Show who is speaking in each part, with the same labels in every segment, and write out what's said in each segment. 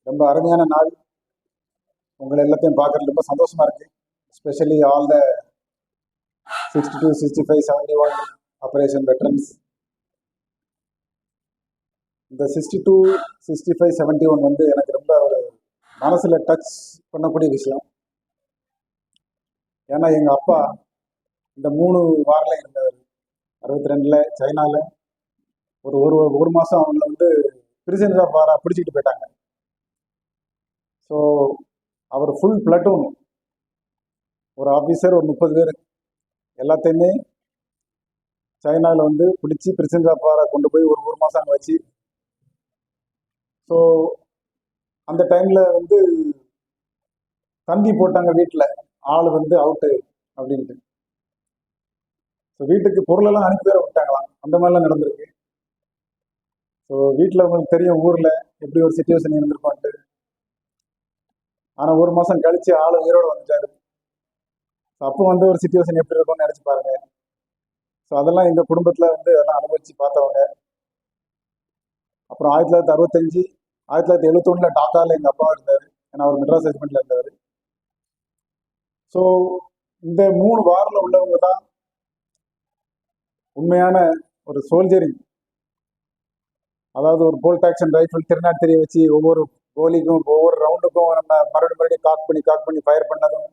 Speaker 1: ரொம்ப அருமையான நாள். உங்களை எல்லாத்தையும் பார்க்கறது ரொம்ப சந்தோஷமா இருக்கு. Especially all the 62, 65, 71 operation veterans. இந்த 62, 65, 71 வந்து எனக்கு ரொம்ப ஒரு மனசுல டச் பண்ணக்கூடிய விஷயம். ஏன்னா எங்க அப்பா இந்த 3 வாரில் இருந்தவர். 62ல் சைனால ஒரு ஒரு ஒரு மாசம் அவங்கள வந்து பிரிசன்ஸ் ஆஃப் வாரா பிடிச்சிட்டு போயிட்டாங்க. ஸோ அவர் ஃபுல் பிளட்டூன், ஒரு ஆஃபீஸர், ஒரு 30 பேர் எல்லாத்தையுமே சைனாவில் வந்து பிடிச்சி பிரிசன்ஸ் ஆஃப் வாரா கொண்டு போய் ஒரு மாதம் அங்கே வச்சு. ஸோ அந்த டைமில் வந்து தந்தி போட்டாங்க வீட்டில், ஆள் வந்து அவுட்டு அப்படின்ட்டு. ஸோ வீட்டுக்கு பொருளெல்லாம் அனுப்பி வேற விட்டாங்களாம். அந்த மாதிரிலாம் நடந்திருக்கு. ஸோ வீட்டில் உங்களுக்கு தெரியும் ஊரில் எப்படி ஒரு சுச்சுவேஷன் இருந்திருப்பான்ட்டு. ஆனால் ஒரு மாதம் கழிச்சு ஆள் உயிரோடு வந்துட்டாரு. ஸோ அப்போ வந்து ஒரு சுச்சுவேஷன் எப்படி இருக்கும்னு நினச்சி பாருங்க. ஸோ அதெல்லாம் எங்கள் குடும்பத்தில் வந்து அதெல்லாம் அனுபவிச்சு பார்த்தவங்க. அப்புறம் 1965, 1971 டாக்காவில் எங்கள் அப்பா இருந்தார். ஏன்னா அவர் மெட்ராஸ் ரெஜிமெண்ட்டில் இருந்தார். ஸோ இந்த 3 வாரில் உள்ளவங்க தான் உண்மையான ஒரு சோல்ஜரிங். அதாவது ஒரு போல்ட் ஆக்ஷன் ரைஃபிள் திருநாட்டியை வச்சு ஒவ்வொரு கோலிக்கும் ஒவ்வொரு ரவுண்டுக்கும் நம்ம மறுபடியும் காக் பண்ணி ஃபயர் பண்ணதும்.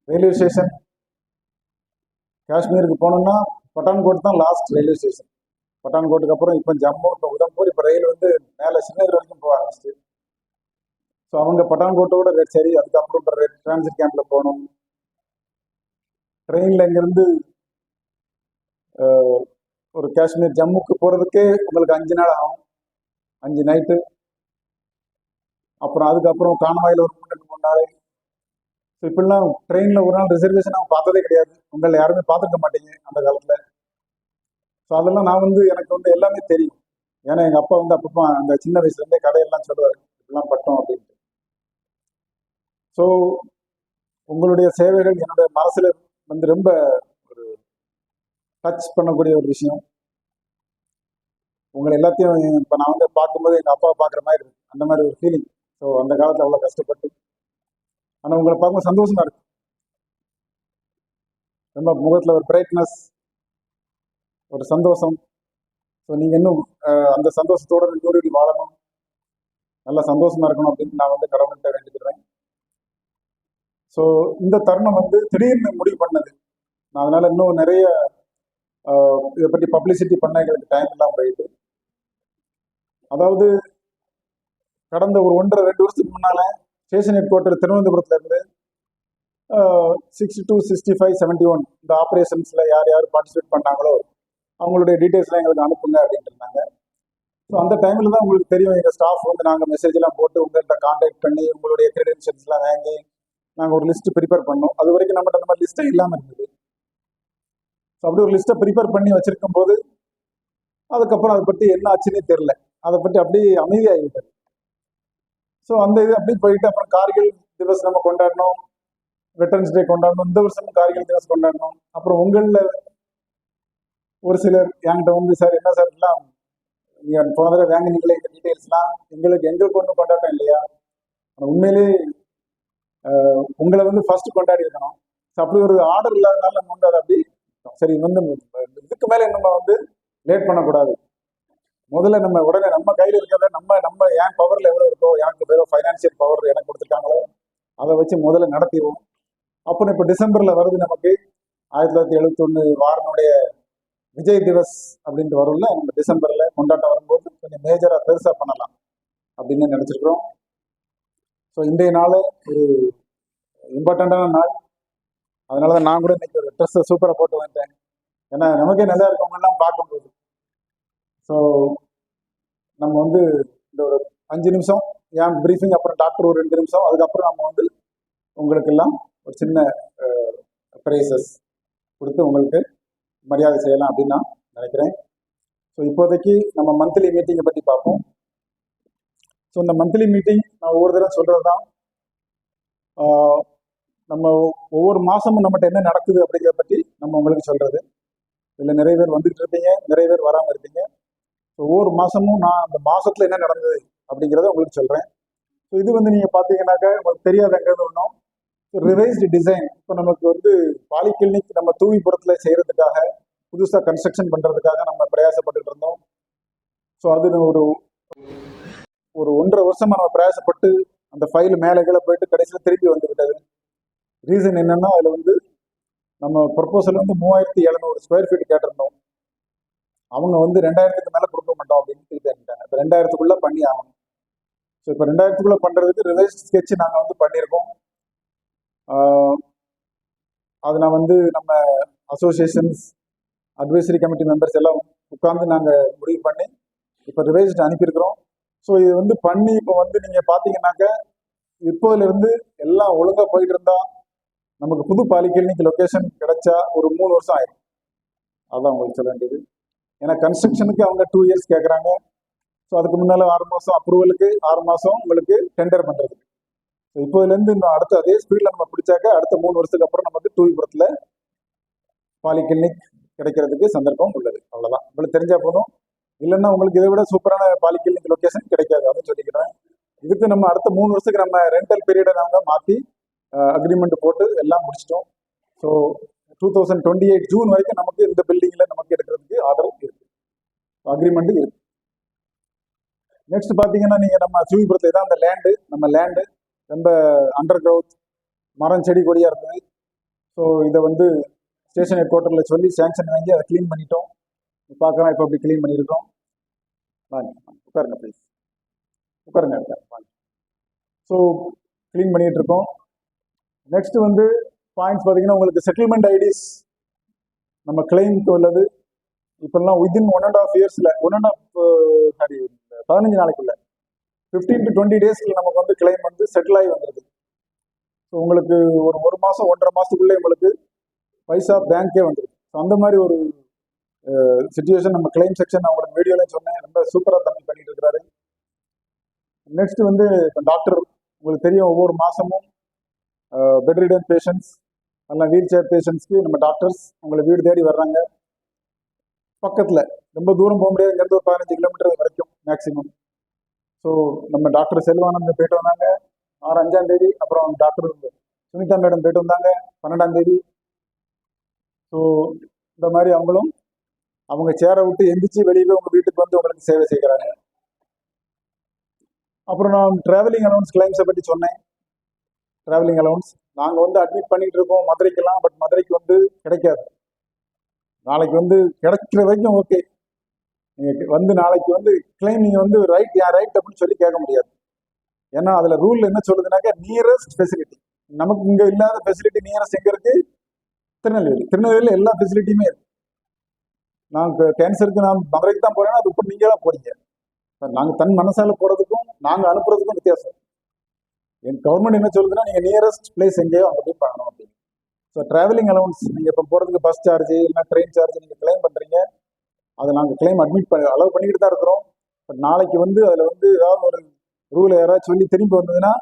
Speaker 1: ரயில்வே ஸ்டேஷன் காஷ்மீருக்கு போனோம்னா பட்டான்கோட் தான் லாஸ்ட் ரயில்வே ஸ்டேஷன். பட்டான்கோட்டுக்கு அப்புறம் இப்போ ஜம்மு, இப்போ உதம்பூர், இப்போ ரயில் வந்து மேலே சின்னகிரி வரைக்கும் போக ஆரம்பிச்சு. ஸோ அவங்க பட்டான்கோட்டோட சரி, அதுக்கப்புறம் டிரான்சிட் கேம்பில் போகணும். ட்ரெயினில் இங்கேருந்து ஒரு காஷ்மீர் ஜம்முக்கு போகிறதுக்கே உங்களுக்கு 5 நாள் ஆகும், 5 நைட்டு. அப்புறம் அதுக்கப்புறம் காணவாயில் ஒரு 3 நாள். ஸோ இப்படிலாம் ட்ரெயினில் ஒரு நாள் ரிசர்வேஷன் அவங்க பார்த்ததே கிடையாது. உங்களை யாருமே பார்த்துக்க மாட்டீங்க அந்த காலத்தில். ஸோ அதெல்லாம் நான் வந்து எனக்கு வந்து எல்லாமே தெரியும். ஏன்னா எங்கள் அப்பா வந்து அப்பப்போ அந்த சின்ன வயசுலேருந்தே கதையெல்லாம் சொல்லுவார், இப்படிலாம் பட்டோம் அப்படின்ட்டு. ஸோ உங்களுடைய சேவைகள் என்னுடைய மனசில் வந்து ரொம்ப ஒரு டச் பண்ணக்கூடிய ஒரு விஷயம். உங்களை எல்லாத்தையும் இப்போ நான் வந்து பார்க்கும்போது எங்கள் அப்பாவை பார்க்குற மாதிரி இருக்கு, அந்த மாதிரி ஒரு ஃபீலிங். ஸோ அந்த காலத்தில் அவ்வளோ கஷ்டப்பட்டு, ஆனால் உங்களை பார்க்கும்போது சந்தோஷமா இருக்கு. ரொம்ப முகத்தில் ஒரு பிரைட்னஸ், ஒரு சந்தோஷம். ஸோ நீங்கள் இன்னும் அந்த சந்தோஷத்தோட நூறு வாழணும், நல்லா சந்தோஷமா இருக்கணும் அப்படின்னு நான் வந்து கடவுள்கிட்ட வேண்டிக்கிறேன். ஸோ இந்த தருணம் வந்து திடீர்னு முடிவு பண்ணது. நான் அதனால இன்னும் நிறைய இதை பற்றி பப்ளிசிட்டி பண்ண எங்களுக்கு டைம் இல்லாமல் போயிட்டு. அதாவது கடந்த ஒரு 1.5-2 வருஷத்துக்கு முன்னால ஸ்டேஷன் ஹெட் குவார்ட்டர் திருவனந்தபுரத்துல இருந்து 62, 65, 71 இந்த ஆப்ரேஷன்ஸ்ல யார் யார் பார்ட்டிசிபேட் பண்ணாங்களோ அவங்களுடைய டீட்டெயில்ஸ்லாம் எங்களுக்கு அனுப்புங்க அப்படின்ட்டு இருந்தாங்க. ஸோ அந்த டைமில் தான் உங்களுக்கு தெரியும், எங்கள் ஸ்டாஃப் வந்து நாங்கள் மெசேஜ்லாம் போட்டு உங்கள்கிட்ட கான்டாக்ட் பண்ணி உங்களுடைய கிரெடென்ஷியல்ஸ்லாம் வாங்கி நாங்கள் ஒரு லிஸ்ட்டு ப்ரிப்பேர் பண்ணோம். அது வரைக்கும் நம்மகிட்ட அந்த மாதிரி லிஸ்ட்டே இல்லாமல் இருந்தது. ஸோ அப்படி ஒரு லிஸ்ட்டை ப்ரிப்பேர் பண்ணி வச்சிருக்கும் போது அதுக்கப்புறம் அதை பற்றி என்ன ஆச்சுன்னே தெரில, அதை பற்றி அப்படியே அமைதியாகிவிட்டது. ஸோ அந்த இது அப்படி போயிட்டு அப்புறம் கார்கில் திவஸ் நம்ம கொண்டாடணும், வெட்டரன்ஸ் டே கொண்டாடணும், இந்த வருஷமும் கார்கில் திவஸ் கொண்டாடணும். அப்புறம் உங்களில் ஒரு சிலர் என்கிட்ட வந்து, சார் என்ன சார் எல்லாம் நீங்கள் போன தடவை வாங்கினீங்களே இந்த டீட்டெயில்ஸ்லாம், எங்களுக்கு ஒன்றும் கொண்டாட்டம் இல்லையா? ஆனால் உண்மையிலே உங்களை வந்து ஃபர்ஸ்ட் கொண்டாடி இருக்கணும். ஸோ அப்படி ஒரு ஆர்டர் இல்லாதனால நம்ம வந்து அதை அப்படி சரி வந்து இதுக்கு மேலே நம்ம வந்து லேட் பண்ணக்கூடாது. முதல்ல நம்ம உடனே நம்ம கையில் இருக்கிறத நம்ம என் பவரில் எவ்வளோ இருக்கோ, எனக்கு வேற ஃபைனான்சியல் பவர் எனக்கு கொடுத்துருக்காங்களோ அதை வச்சு முதல்ல நடத்திடுவோம். அப்புறம் இப்போ டிசம்பரில் வருது நமக்கு 1971 வாரனுடைய விஜய் திவஸ் அப்படின்ட்டு வரும்ல, நம்ம டிசம்பரில் கொண்டாட்டம் வரும்போது கொஞ்சம் மேஜராக பெருசாக பண்ணலாம் அப்படின்னு நினச்சிருக்கிறோம். ஸோ இன்றைய நாள் ஒரு இம்பார்ட்டண்ட்டான நாள். அதனால தான் நான் கூட இன்னைக்கு ஒரு ட்ரெஸ்ஸை சூப்பராக போட்டு வந்துட்டேன். ஏன்னா நமக்கே நல்லா இருக்கவங்கெல்லாம் பார்க்கும்போது. ஸோ நம்ம வந்து இந்த ஒரு 5 நிமிஷம் ஏன் ப்ரீஃபிங், அப்புறம் டாக்டர் ஒரு 2 நிமிஷம், அதுக்கப்புறம் நம்ம வந்து உங்களுக்கெல்லாம் ஒரு சின்ன ப்ரைஸஸ் கொடுத்து உங்களுக்கு மரியாதை செய்யலாம் அப்படின்னு நான் நினைக்கிறேன். ஸோ இப்போதைக்கு நம்ம மந்த்லி மீட்டிங்கை பற்றி பார்ப்போம். ஸோ இந்த மந்த்லி மீட்டிங் நான் ஒவ்வொரு தடவை சொல்கிறது தான், நம்ம ஒவ்வொரு மாதமும் நம்மகிட்ட என்ன நடக்குது அப்படிங்கிறத பற்றி நம்ம உங்களுக்கு சொல்கிறது. இதில் நிறைய பேர் வந்துகிட்டு இருப்பீங்க, நிறைய பேர் வராமல் இருப்பீங்க. ஒவ்வொரு மாதமும் நான் அந்த மாதத்தில் என்ன நடந்தது அப்படிங்கிறத உங்களுக்கு சொல்கிறேன். ஸோ இது வந்து நீங்கள் பார்த்தீங்கன்னாக்கா உங்களுக்கு தெரியாத எங்கேருந்து ஒன்றும் ரிவைஸ்டு டிசைன். இப்போ நமக்கு வந்து பாலிகிளினிக் நம்ம தூவிபுரத்தில் செய்கிறதுக்காக புதுசாக கன்ஸ்ட்ரக்ஷன் பண்ணுறதுக்காக நம்ம பிரயாசப்பட்டுட்டு இருந்தோம். ஸோ அது ஒரு ஒரு 1.5 வருஷமா நம்ம பிரயாசப்பட்டு அந்த ஃபைல் மேலே கீழே போயிட்டு கடைசியில் திருப்பி வந்து விட்டது. ரீசன் என்னன்னா அதில் வந்து நம்ம ப்ரொப்போசல் வந்து 3700 ஸ்கொயர் ஃபீட் கேட்டிருந்தோம். அவங்க வந்து 2000க்கு மேலே கொடுக்க மாட்டோம் அப்படின்னு திருப்பி அனுப்பிட்டாங்க. இப்போ 2000க்குள்ளே பண்ணி ஆகணும். ஸோ இப்போ 2000க்குள்ளே பண்ணுறதுக்கு ரிவைஸ்ட் ஸ்கெட்ச் நாங்கள் வந்து பண்ணியிருக்கோம். அது நான் வந்து நம்ம அசோசியேஷன்ஸ் அட்வைசரி கமிட்டி மெம்பர்ஸ் எல்லாம் உட்காந்து நாங்கள் முடிவு பண்ணி இப்போ ரிவைஸ்ட் அனுப்பியிருக்கிறோம். ஸோ இது வந்து பண்ணி இப்போ வந்து நீங்கள் பார்த்தீங்கன்னாக்க இப்போதுலேருந்து எல்லாம் ஒழுங்காக போயிட்டு இருந்தா நமக்கு புது பாலிகிளினிக் லொக்கேஷன் கிடைச்சா ஒரு 3 வருஷம் ஆயிடும். அதான் உங்களுக்கு சொல்ல வேண்டியது. ஏன்னா கன்ஸ்ட்ரக்ஷனுக்கு அவங்க 2 இயர்ஸ் கேட்குறாங்க. ஸோ அதுக்கு முன்னால் 6 மாதம் அப்ரூவலுக்கு, 6 மாதம் உங்களுக்கு டெண்டர் பண்ணுறதுக்கு. ஸோ இப்போதுலேருந்து இன்னும் அடுத்த அதே ஸ்பீடில் நம்ம பிடிச்சாக்க அடுத்த 3 வருஷத்துக்கு அப்புறம் நமக்கு தூவிபுரத்தில் பாலிகிளினிக் கிடைக்கிறதுக்கு சந்தர்ப்பம் உள்ளது. அவ்வளோதான். உங்களுக்கு தெரிஞ்சா போதும். இல்லைன்னா உங்களுக்கு இதை விட சூப்பரான பாலிகிளினிக் லொக்கேஷன் கிடைக்காது, அப்படின்னு சொல்லிக்கிறேன். இதுக்கு நம்ம அடுத்த 3 வருஷத்துக்கு நம்ம ரெண்டல் பீரியடை நாங்கள் மாற்றி அக்ரிமெண்ட் போட்டு எல்லாம் முடிச்சிட்டோம். ஸோ 2028 ஜூன் வரைக்கும் நமக்கு இந்த பில்டிங்கில் நமக்கு எடுக்கிறதுக்கு ஆர்டர் இருக்கு, அக்ரிமெண்ட் இருக்கு. நெக்ஸ்ட் பார்த்தீங்கன்னா நீங்கள் நம்ம தூவிபுரத்தில் தான் அந்த லேண்டு, நம்ம லேண்டு ரொம்ப அண்டர் கிரவுத் மரம் செடி கொடியாக இருந்தது. ஸோ இதை வந்து ஸ்டேஷன் ஹெட் குவார்ட்டரில் சொல்லி சேங்ஷன் வாங்கி அதை க்ளீன் பண்ணிட்டோம். பார்க்கலாம் இப்போ அப்படி க்ளீன் பண்ணியிருக்கோம். வாங்க உட்காருங்க ப்ளீஸ், உட்காருங்க. ஸோ க்ளீன் பண்ணிட்டு இருக்கோம். நெக்ஸ்ட் வந்து பாயிண்ட்ஸ் பார்த்தீங்கன்னா உங்களுக்கு செட்டில்மெண்ட் ஐடிஸ் நம்ம கிளைம்க்கு உள்ளது. இப்போல்லாம் வித்தின் 1.5 இயர்ஸில் 15 நாளைக்குள்ள 15 to 20 டேஸ்ல நமக்கு வந்து கிளைம் வந்து செட்டில் ஆகி வந்துடுது. ஸோ உங்களுக்கு ஒரு மாதம் 1.5 மாதத்துக்குள்ளே உங்களுக்கு பைசா பேங்க்கே வந்துடுது. ஸோ அந்த மாதிரி ஒரு சிச்சுவேஷன் நம்ம கிளைம் செக்ஷன் அவங்களுக்கு வீடியோலையும் சொன்னேன், ரொம்ப சூப்பராக தம்பி பண்ணிட்டு இருக்கிறாரு. நெக்ஸ்ட் வந்து இப்போ டாக்டர் உங்களுக்கு தெரியும், ஒவ்வொரு மாதமும் பெட் ரிடன் பேஷண்ட்ஸ் எல்லாம் வீல் சேர் பேஷண்ட்ஸ்க்கு நம்ம டாக்டர்ஸ் உங்களை வீடு தேடி வர்றாங்க. பக்கத்தில் ரொம்ப தூரம் போக முடியாது, இங்கேருந்து ஒரு 15 கிலோமீட்டர் வரைக்கும் மேக்ஸிமம். ஸோ நம்ம டாக்டர் செல்வானந்த் போயிட்டு வந்தாங்க 5ஆம் தேதி. அப்புறம் டாக்டர் சுனிதா மேடம் போயிட்டு வந்தாங்க 12ஆம் தேதி. ஸோ இந்த மாதிரி அவங்களும் அவங்க சேரை விட்டு எந்திரிச்சு வெளியே உங்கள் வீட்டுக்கு வந்து உங்களுக்கு சேவை செய்கிறாங்க. அப்புறம் நான் டிராவலிங் அலவுன்ஸ் கிளைம்ஸை பற்றி சொன்னேன். டிராவலிங் அலவுன்ஸ் நாங்கள் வந்து அட்மிட் பண்ணிட்டு இருக்கோம் மதுரைக்கெல்லாம், பட் மதுரைக்கு வந்து கிடைக்காது. நாளைக்கு வந்து கிடைக்கிற வரைக்கும் ஓகே, நீங்கள் வந்து நாளைக்கு வந்து கிளைம் நீங்கள் வந்து ரைட் அப்படின்னு சொல்லி கேட்க முடியாது. ஏன்னா அதில் ரூல் என்ன சொல்லுதுனாக்கா நியரஸ்ட் ஃபெசிலிட்டி. நமக்கு இங்கே இல்லாத ஃபெசிலிட்டி நியரஸ்ட் எங்கே இருக்குது? திருநெல்வேலியில் எல்லா ஃபெசிலிட்டியுமே இருக்கு. நான் கேன்சருக்கு நான் மதுரைக்கு தான் போறேன்னா அது இப்போ நீங்கள் தான் போறீங்க. நாங்கள் தன் மனசால போகிறதுக்கும் நாங்கள் அனுப்புறதுக்கும் வித்தியாசம். என் கவர்மெண்ட் என்ன சொல்லுதுன்னா நீங்கள் நியரஸ்ட் பிளேஸ் எங்கேயோ அங்கே போய் பண்ணணும் அப்படின்னு. ஸோ டிராவலிங் அலவுன்ஸ் நீங்கள் இப்போ போகிறதுக்கு பஸ் சார்ஜ் இல்லைன்னா ட்ரெயின் சார்ஜ் நீங்கள் கிளைம் பண்ணுறீங்க, அதை நாங்கள் கிளைம் அட்மிட் அலோவ் பண்ணிக்கிட்டு தான் இருக்கிறோம். பட் நாளைக்கு வந்து அதில் வந்து ஏதாவது ஒரு ரூல் யாராவது சொல்லி திரும்பி வந்ததுன்னா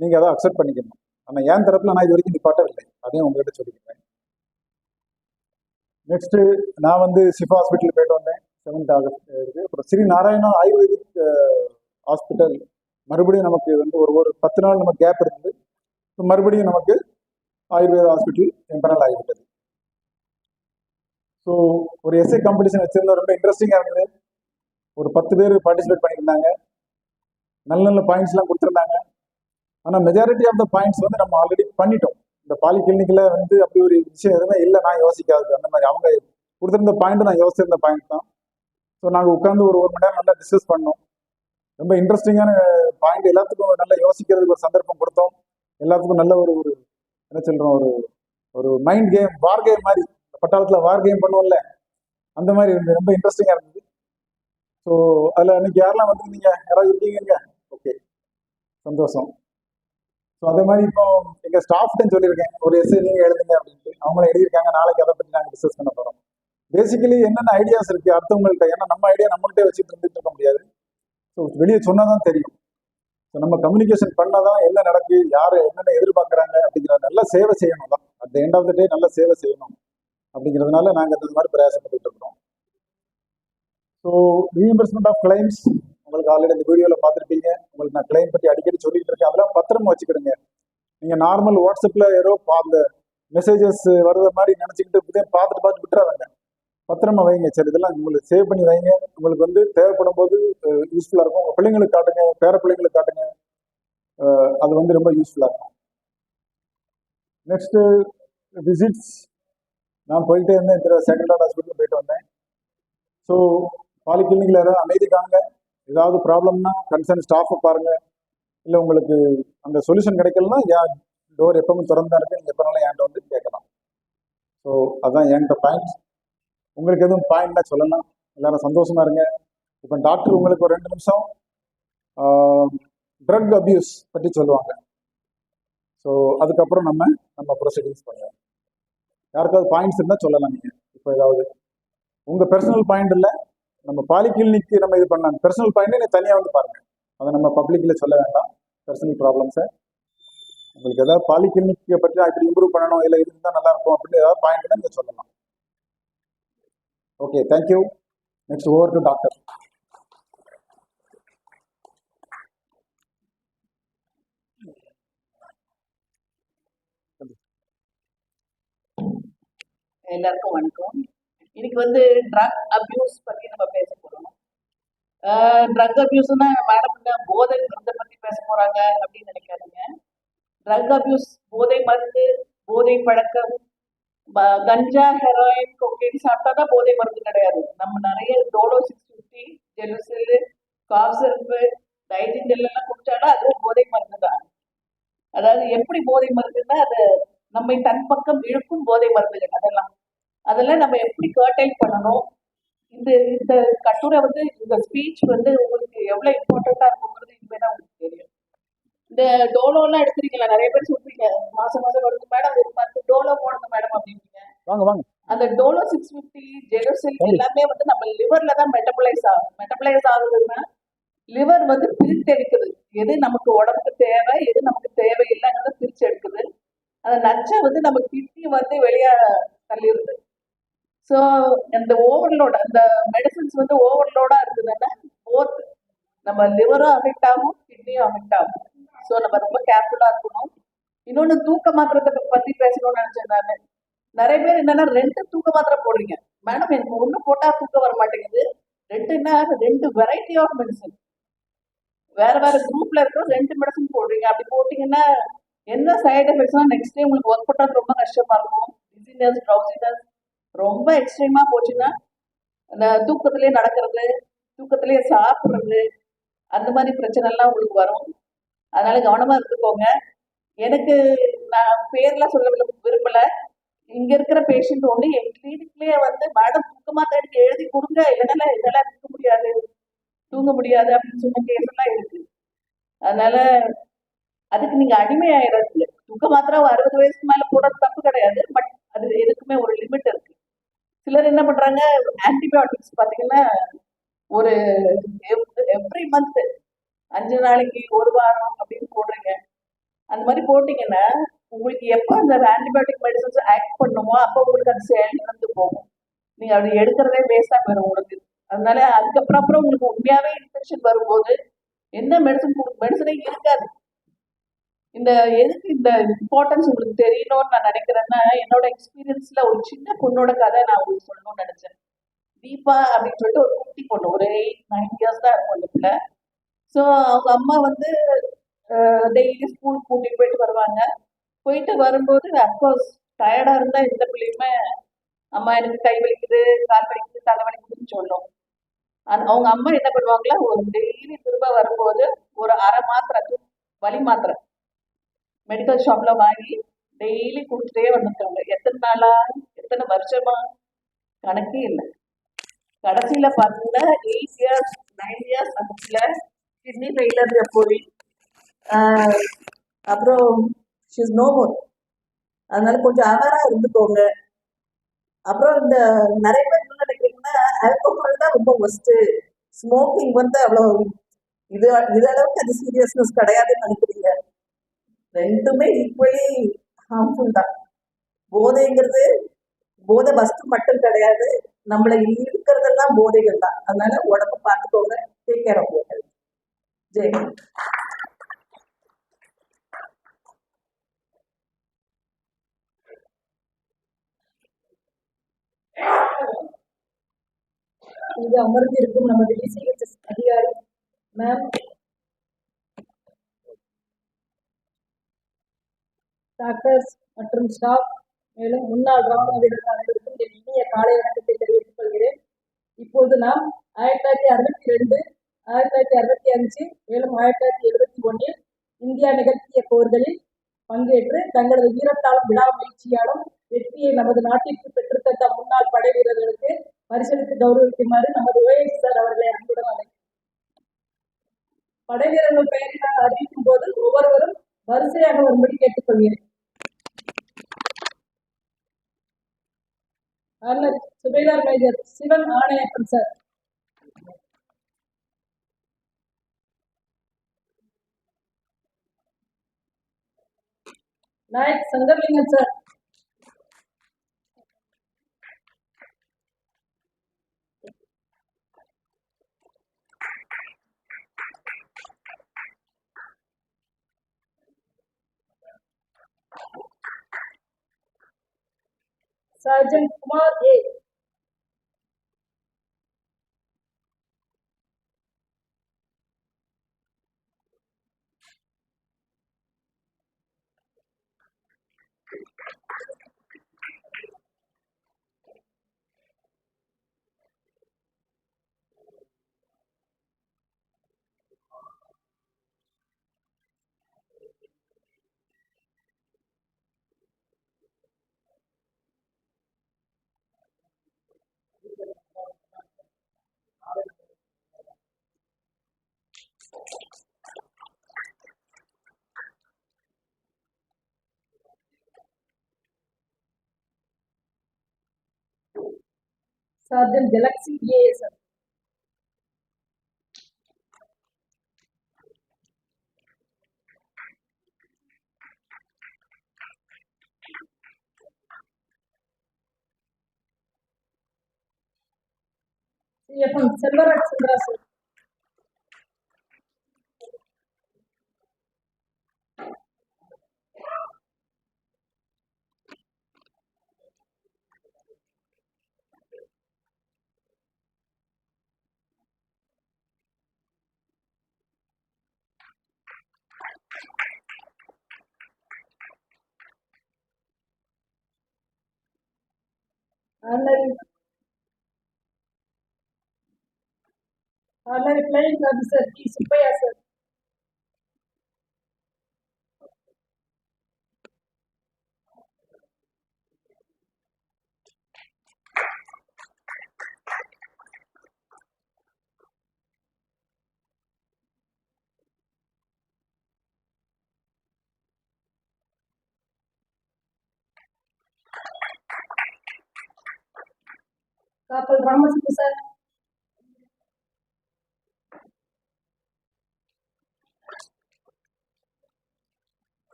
Speaker 1: நீங்கள் அதை அக்செப்ட் பண்ணிக்கணும். ஆனால் என் தரப்பில் நான் இது வரைக்கும் நிப்பாட்டவில்லை, அதையும் உங்கள்கிட்ட சொல்லிக்கிறேன். நெக்ஸ்ட்டு நான் வந்து சிஃபா ஹாஸ்பிட்டல் போயிட்டு வந்தேன் 7th ஆகஸ்ட் இருக்குது. அப்புறம் ஸ்ரீ நாராயணா ஆயுர்வேதிக் ஹாஸ்பிட்டல் மறுபடியும் நமக்கு வந்து ஒரு 10 நாள் நமக்கு கேப் இருக்குது. இப்போ மறுபடியும் நமக்கு ஆயுர்வேத ஹாஸ்பிட்டல் எம்பனல் ஆகிவிட்டது. ஸோ ஒரு எஸ்ஏ காம்படிஷன் வச்சிருந்தா ரொம்ப இன்ட்ரெஸ்டிங்காக இருந்தது. ஒரு 10 பேர் பார்ட்டிசிபேட் பண்ணியிருந்தாங்க. நல்ல நல்ல பாயிண்ட்ஸ்லாம் கொடுத்துருந்தாங்க. ஆனால் மெஜாரிட்டி ஆஃப் த பாயிண்ட்ஸ் வந்து நம்ம ஆல்ரெடி பண்ணிட்டோம். இந்த பாலிகிளினிக்கில் வந்து அப்படி ஒரு விஷயம் எதுவுமே இல்லை, நான் யோசிக்காது. அந்த மாதிரி அவங்க கொடுத்துருந்த பாயிண்ட் நான் யோசிச்சிருந்த பாயிண்ட் தான். ஸோ நாங்கள் உட்காந்து ஒரு மணி நேரம் நல்லா டிஸ்கஸ் பண்ணோம். ரொம்ப இன்ட்ரெஸ்டிங்கான பாயிண்ட், எல்லாத்துக்கும் நல்லா யோசிக்கிறதுக்கு ஒரு சந்தர்ப்பம் கொடுத்தோம். எல்லாத்துக்கும் நல்ல ஒரு என்ன சொல்கிறோம், ஒரு மைண்ட் கேம், வார் கேம் மாதிரி. பட்டாளத்தில் வார் கேம் பண்ணுவோம்ல, அந்த மாதிரி இருந்தது. ரொம்ப இன்ட்ரெஸ்டிங்காக இருந்தது. ஸோ அதில் அன்னைக்கு யாரெல்லாம் வந்துருந்தீங்க, யாராவது இருக்கீங்க? ஓகே, சந்தோஷம். ஸோ அதே மாதிரி இப்போ எங்கள் ஸ்டாஃப்ட்டையும் சொல்லியிருக்கேன், ஒரு எஸ்ஏ நீங்கள் எழுதுங்க அப்படின்ட்டு. அவங்களும் எழுதியிருக்காங்க. நாளைக்கு அதை பற்றி நாங்கள் டிஸ்கஸ் பண்ண போகிறோம். பேசிக்கலி என்னென்ன ஐடியாஸ் இருக்குது அடுத்தவங்கள்ட்ட, ஏன்னா நம்ம ஐடியா நம்மள்கிட்டே வச்சுட்டு இருந்துட்டு இருக்க முடியாது. ஸோ வெளியே சொன்னால் தான் தெரியும். ஸோ நம்ம கம்யூனிகேஷன் பண்ணால் தான் என்ன நடக்கு, யார் என்னென்ன எதிர்பார்க்குறாங்க அப்படிங்கிறத நல்லா சேவை செய்யணும் தான். At the end of the day நல்லா சேவை செய்யணும் அப்படிங்கிறதுனால நாங்கள் இந்த மாதிரி பிரயாசப்பட்டு இருக்கிறோம். ஸோ ரீஎம்பர்ஸ்மெண்ட் ஆஃப் கிளைம்ஸ் உங்களுக்கு ஆல்ரெடி இந்த வீடியோவில் பார்த்துருப்பீங்க. உங்களுக்கு நான் கிளைம் பற்றி அடிக்கடி சொல்லிட்டு இருக்கேன். அதெல்லாம் பத்திரமா வச்சுக்கிடுங்க. நீங்கள் நார்மல் வாட்ஸ்அப்பில் ஏதோ அந்த மெசேஜஸ் வர்ற மாதிரி நினச்சிக்கிட்டு பார்த்துட்டு விட்டுறாங்க. பத்திரமா வைங்க. சரி, இதெல்லாம் உங்களுக்கு சேவ் பண்ணி வைங்க. உங்களுக்கு வந்து தேவைப்படும் போது யூஸ்ஃபுல்லாக இருக்கும். உங்கள் பிள்ளைங்களுக்கு காட்டுங்க, பேர பிள்ளைங்களுக்கு காட்டுங்க. அது வந்து ரொம்ப யூஸ்ஃபுல்லாக இருக்கும். Next visits. நான் போயிட்டே இருந்தேன். இந்த செகண்ட் ஹாஸ்பிட்டல் போயிட்டு வந்தேன். ஸோ பாலிகிளினிக்கில் ஏதாவது அமைதி காணுங்க. ஏதாவது ப்ராப்ளம்னா கன்சர்ன் ஸ்டாஃபை பாருங்கள். இல்லை உங்களுக்கு அந்த சொல்யூஷன் கிடைக்கலன்னா என் டோர் எப்பவுமே திறந்தா இருக்கு. நீங்கள் எப்போனாலும் என்கிட்ட வந்து கேட்கலாம். ஸோ அதுதான் என்கிட்ட பாயிண்ட். உங்களுக்கு எதுவும் பாயிண்ட்னா சொல்லலாம். எல்லாரும் சந்தோஷமா இருங்க. இப்போ டாக்டர் உங்களுக்கு ஒரு 2 நிமிஷம் ட்ரக் அபியூஸ் பற்றி சொல்லுவாங்க. ஸோ அதுக்கப்புறம் நம்ம ப்ரொசீடிங்ஸ் பண்ணுவோம். யாருக்காவது பாயிண்ட்ஸ் இருந்தால் சொல்லலாம். நீங்கள் இப்போ ஏதாவது உங்கள் பர்சனல் பாயிண்ட் இல்லை, நம்ம பாலிகிளினிக்கு நம்ம இது பண்ணலாம். பர்சனல் பாயிண்ட்டை நீங்கள் தனியாக வந்து பாருங்கள். அதை நம்ம பப்ளிக்கில் சொல்ல வேண்டாம். பர்சனல் ப்ராப்ளம்ஸை உங்களுக்கு ஏதாவது பாலிகிளினிக்கை பற்றி இப்படி இம்ப்ரூவ் பண்ணணும், இல்லை இது இருந்தால் நல்லா இருக்கும் அப்படின்னு ஏதாவது பாயிண்ட் தான் நீங்கள் சொல்லலாம். Okay, thank you. Next over to doctor.
Speaker 2: எல்லாருக்கும் வணக்கம். இன்னைக்கு வந்து ட்ரக் அபியூஸ் பத்தி நம்ம பேச போறோம். ட்ரக் அபியூஸ்னா மேடம் போதை மருந்தை பத்தி பேச போறாங்க அப்படின்னு நினைக்காதீங்க. ட்ரக் அபியூஸ் போதை மருந்து, போதை பழக்கம், கஞ்சா, ஹெரோயின், கொக்கைன் சாப்பிட்டாதான் போதை மருந்து கிடையாது. நம்ம நிறைய டோலோ 650, ஜெலுசில், காஃப் சிரப்பு, டைஜின் எல்லாம் குடிச்சாலும் அதுவும் போதை மருந்து தான். அதாவது எப்படி போதை மருந்துன்னா அது நம்மை தன் பக்கம் இழுக்கும் போதை மருந்துகள். அதெல்லாம் நம்ம எப்படி கர்டைல் பண்ணணும். இந்த கட்டுரை வந்து இந்த ஸ்பீச் வந்து உங்களுக்கு எவ்வளவு இம்பார்ட்டண்டா இருக்குங்கிறது இனிமேதான் உங்களுக்கு தெரியும். இந்த டோலோலாம் எடுத்துறீங்களா? நிறைய பேர் சொல்றீங்க மாசம் வருது மேடம், ஒரு 10 டோலோ போடுங்க மேடம் அப்படின்றீங்க. அந்த டோலோ 650, ஜெலுசில் எல்லாமே வந்து நம்ம லிவர்ல தான் மெட்டபலைஸ் ஆகும். மெட்டபலைஸ் ஆகுதுன்னா லிவர் வந்து பிரித்து எடுக்குது. எது நமக்கு உடம்புக்கு தேவை, எது நமக்கு தேவையில்லைங்கிறத பிரிச்சு எடுக்குது. அந்த நச்சை வந்து நம்ம கிட்னி வந்து வெளியே தள்ளிடுது. ஸோ இந்த ஓவர்லோட், அந்த மெடிசன்ஸ் வந்து ஓவர்லோடா இருக்குதுன்னா போத் நம்ம லிவரும் அஃபெக்ட் ஆகும், கிட்னியும் அஃபெக்ட் ஆகும். ஸோ நம்ம ரொம்ப கேர்ஃபுல்லா இருக்கணும். இன்னொன்று தூக்க மாத்திரத்தை பத்தி பேசணும்னு நினைச்சேன் நான். நிறைய பேர் என்னன்னா 2 தூக்க மாத்திரை போடுறீங்க. மேடம் எனக்கு 1 போட்டா தூக்கம் வர மாட்டேங்குது. 2 வெரைட்டி ஆஃப் மெடிசன், வேற குரூப்ல இருக்கிற 2 மெடிசன் போடுறீங்க. அப்படி போட்டீங்கன்னா என்ன சைடு எஃபெக்ட்ஸ்னா நெக்ஸ்ட் டே உங்களுக்கு ஒர்க் பண்ணுறது ரொம்ப கஷ்டமா இருக்கும். டிசினஸ், ட்ரௌசினஸ் ரொம்ப எக்ஸ்ட்ரீமா போச்சுன்னா அந்த தூக்கத்திலேயே நடக்கிறது, தூக்கத்திலேயே சாப்பிட்றது, அந்த மாதிரி பிரச்சனை எல்லாம் உங்களுக்கு வரும். அதனால கவனமா இருந்துக்கோங்க. எனக்கு நான் பேர்லாம் சொல்ல விரும்பல. இங்க இருக்கிற பேஷண்ட் ஒன்று என் கிளினிக்லயே வந்து மேடம் தூக்க மாத்திரை எடுத்து எழுதி கொடுங்க, இல்லைன்னா இதெல்லாம் தூங்க முடியாது அப்படின்னு சொன்ன கேஸ் எல்லாம் இருக்கு. அதனால அதுக்கு நீங்க அடிமையாயிடாது. தூக்க மாத்திரை 60 வயசுக்கு மேல போடுறது தப்பு கிடையாது. பட் அது எதுக்குமே ஒரு லிமிட் இருக்கு. சிலர் என்ன பண்றாங்க, ஆன்டிபயோட்டிக்ஸ் பாத்தீங்கன்னா ஒரு எவ்ரி மந்த் 5 நாளைக்கு 1 வாரம் அப்படின்னு போடுறீங்க. அந்த மாதிரி போட்டீங்கன்னா உங்களுக்கு எப்போ அந்த ஆன்டிபயோட்டிக் மெடிசன்ஸ் ஆக்ட் பண்ணுமோ அப்போ உங்களுக்கு அது செயல் இருந்து போகும். நீங்க அப்படி எடுக்கிறதே வேஸ்டா போயிடும் உங்களுக்கு. அதனால அதுக்கப்புறம் உங்களுக்கு உண்மையாவே இன்ஃபெக்ஷன் வரும்போது என்ன மெடிசனே இருக்காது. எதுக்கு இந்த இம்பார்ட்டன்ஸ் உங்களுக்கு தெரியணும்னு நான் நினைக்கிறேன்னா, என்னோட எக்ஸ்பீரியன்ஸ்ல ஒரு சின்ன பொண்ணோட கதை நான் உங்களுக்கு சொல்லணும்னு நினைச்சேன். தீபா அப்படின்னு சொல்லிட்டு ஒரு குட்டி பொண்ணு, ஒரு 8-9 இயர்ஸ் தான் இருக்கும் அந்த பிள்ளை. ஸோ அவங்க அம்மா வந்து டெய்லி ஸ்கூலுக்கு கூட்டிட்டு போயிட்டு வருவாங்க. போயிட்டு வரும்போது அப்கோர்ஸ் டயர்டா இருந்தா எந்த பிள்ளையுமே அம்மா எனக்கு கை வலிக்குது, கால் வலிக்குது, தலை வலிக்குதுன்னு சொல்லும். அவங்க அம்மா என்ன பண்ணுவாங்களா, ஒரு டெய்லி திரும்ப வரும்போது ஒரு அரை மாத்திரை வலி மாத்திரை மெடிக்கல் ஷாப்ல வாங்கி டெய்லி கொடுத்துட்டே வந்துட்டாங்க. எத்தனை நாளா, எத்தனை வருஷமா கணக்கே இல்லை. கடைசியில பார்த்தீங்கன்னா 8 இயர்ஸ் 9 இயர்ஸ் ஆச்சுல கிட்னி ஃபெயிலியர் போய் அப்புறம் ஷீஸ் நோ மோர். அதனால கொஞ்சம் அவேரா இருந்துக்கோங்க. அப்புறம் இந்த நிறைய பேர் என்ன நினைக்கிறீங்கன்னா ஆல்கோஹால் தான் ரொம்ப ஒஸ்ட், ஸ்மோக்கிங் வந்து அவ்வளோ இது அளவுக்கு அது சீரியஸ்னஸ் கிடையாதுன்னு நினைக்கிறீங்க. ரெண்டுமே ஈக்குவலி ஹார்ம்ஃபுல் தான். போதைங்கிறது போதை வஸ்து மட்டும் கிடையாது, நம்மளை இருக்கிறதெல்லாம் போதைகள் தான். அதனால உடம்ப பார்த்துக்கோங்க,
Speaker 3: Take care of your health. Jai Hind. இங்கு அமர்ந்திருக்கும் நமது டிசிஹெச்எஸ் அதிகாரி மேம், டாக்டர்ஸ் மற்றும் ஸ்டாஃப், மேலும் முன்னாள் ராணுவ வீரர்கள் அனைவருக்கும் என் இனிய காலை வணக்கத்தை தெரிவித்துக் கொள்கிறேன். இப்போது நாம் 1962, 1965 மேலும் 1971 இந்தியா நிகழ்த்திய போர்களில் பங்கேற்று தங்களது வீரத்தாலும் விடாமுயற்சியாலும் வெற்றியை நமது நாட்டிற்கு பெற்றுத்தந்த முன்னாள் படை வீரர்களுக்கு பரிசளித்து கௌரவிக்குமாறு நமது ஓஎஸ் சார் அவர்களை அன்புடன் அழைக்கிறேன். படை வீரர்கள் பெயரை நான் அறிவிக்கும் போது ஒவ்வொருவரும் வரிசையாக வரும்படி கேட்டுக்கொள்கிறேன். Subedar major Sivan Anaiyappan sir. Naik Sankarlingam sir. Sergeant Kumar A. Sergeant Galaxy A. sir. CFM Selvaraj Chandra sir. Honorary Flying Officer T. Subbaya sir. Kapal Ramasubbu sir.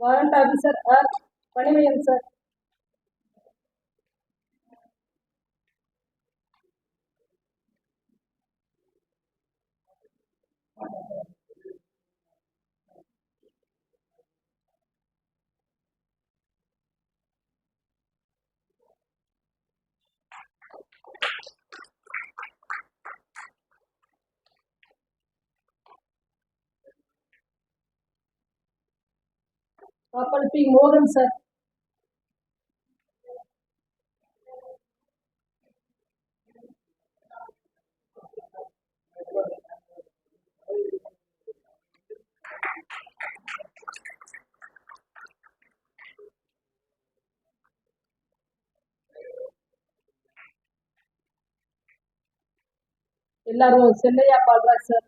Speaker 3: Warrant Officer R. Panimayan sir. Kapal P. Mohan sir. எல்லாரும் Chellaiah Paulraj sir.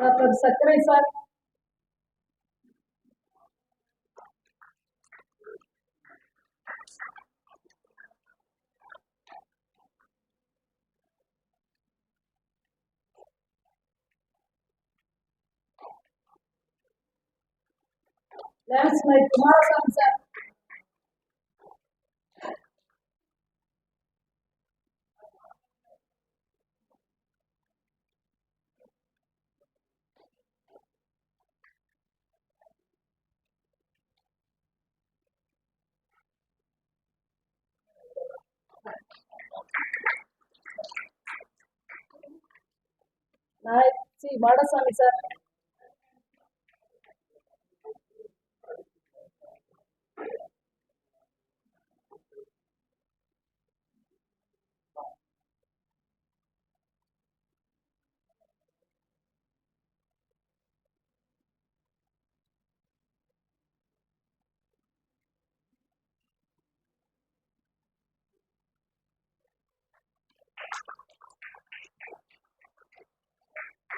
Speaker 3: Doctor Sakkarai sir, lance Naik Kumarasamy sir, Naik C Madasamy sir,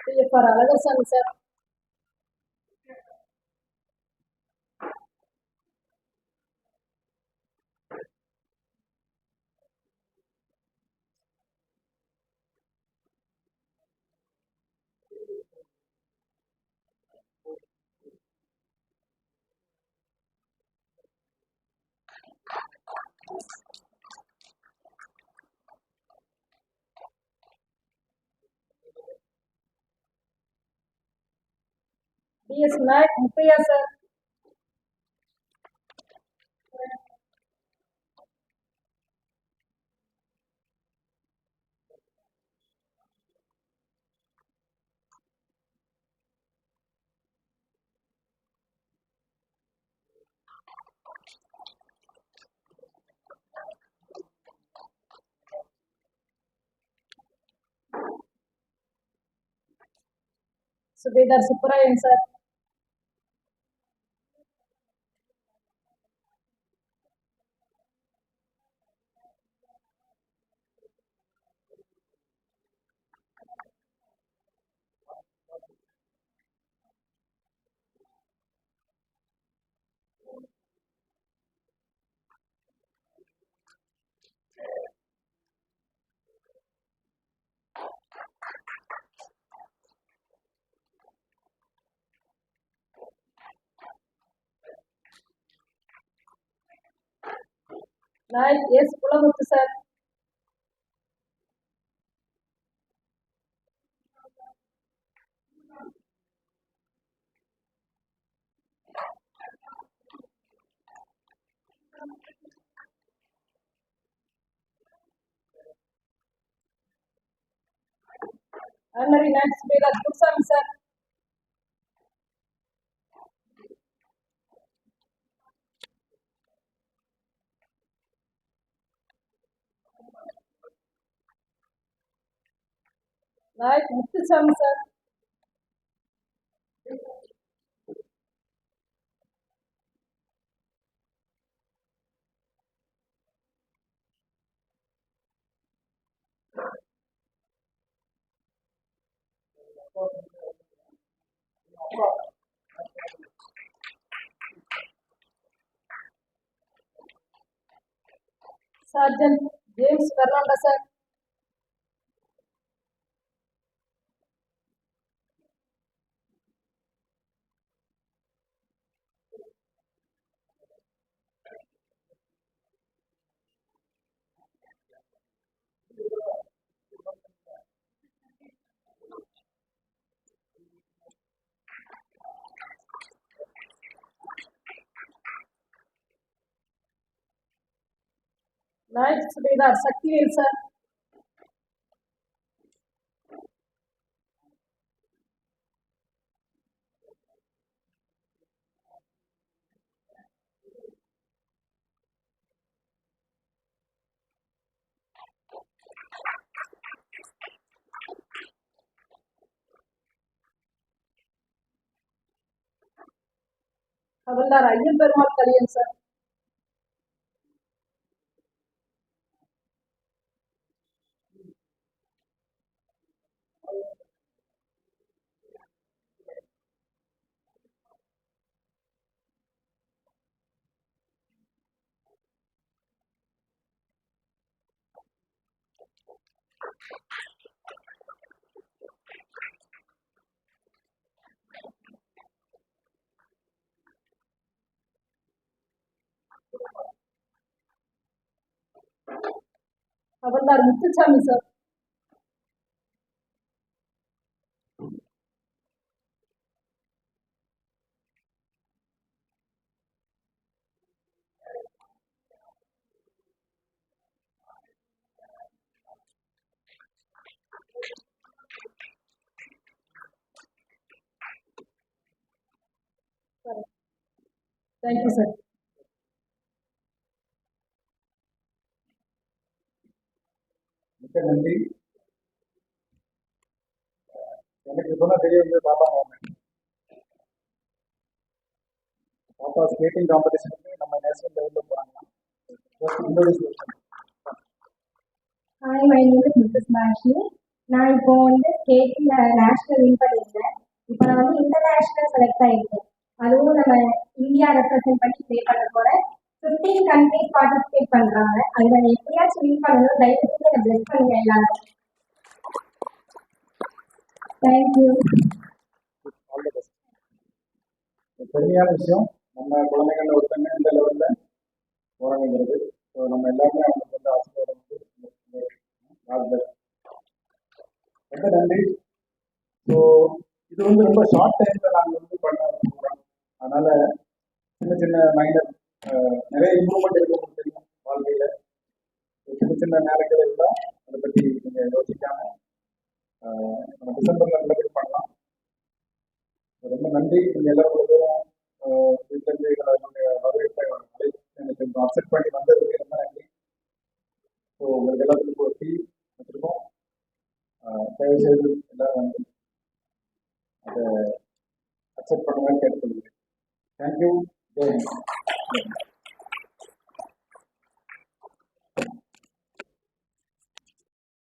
Speaker 3: DFR Alagarsamy sir, DS Naik Muthiah sir, Subedar Subbarayan sir, Naik S Kulamuthu sir, honorary Naik Subedar Gurusamy sir, Naik Muthusamy sir, sergeant James Fernando sir, Naik Subedar Sakthivel sir, Havildar Ayyan Perumal Kaliyan sir, Havildar Muthusamy sir. Thank you sir.
Speaker 1: மிக்க நன்றி. எனக்கு இப்போதான் தெரிய வந்து பாப்பா skating காம்படிஷனுக்கு நம்ம national லெவலில் போகிறாங்க.
Speaker 4: Hi, my name is Mrs Meshni. நான் இப்போ வந்து ஸ்டேட்டில் நேஷ்னல் வின் பண்ணியிருந்தேன். இப்போ நான் வந்து இன்டர்நேஷ்னல் செலக்ட் ஆகிருக்கேன். அதுவும் நம்ம இந்தியா ரெப்ரசென்ட் பண்ணி ப்ளே பண்ண போகிறேன். 15 கண்ட்ரிஸ் பார்ட்டிசிபேட் பண்ணுறாங்க. அதில் எப்படியாச்சும் வின் பண்ணணும். தயவு செஞ்சு என்னை பிளஸ் பண்ணுங்க எல்லாரும். தேங்க்யூ.
Speaker 1: All the best. பெருமையான விஷயம், நம்ம குழந்தைங்கள ஒருத்தங்க இந்த லெவலில் போகிறாங்கிறது. ஸோ நம்ம எல்லாருமே அவங்களுக்கு வந்து ஆசீர்வாதம் வந்து ரொம்ப நன்றி. ஸோ இது வந்து ரொம்ப ஷார்ட் டைமில் நாங்கள் வந்து பண்ண போகிறோம். அதனால் சின்ன சின்ன மைனர் நிறைய இம்ப்ரூவ்மெண்ட் இருக்க தெரியும் வாழ்க்கையில். சின்ன சின்ன நேரங்கள் இருந்தால் அதை பற்றி நீங்கள் யோசிக்காமல் நம்ம டிசம்பரில் நல்லபடி பண்ணலாம். ரொம்ப நன்றி. நீங்கள் எல்லாரும் தூரம் வீட்டிலேருந்து எங்களுடைய வரவேற்பை எனக்கு அக்செப்ட் பண்ணி வந்ததுக்கு ரொம்ப நன்றி. ஸோ உங்களுக்கு எல்லாத்துக்கும் ஒரு டீ வச்சுருக்கோம். தயவுசெய்து எல்லாரும் வந்து அதை அக்செப்ட் பண்ணுங்கன்னு கேட்டுக்கொள்கிறேன். தேங்க்யூ. ஜெய் ஹிந்த்.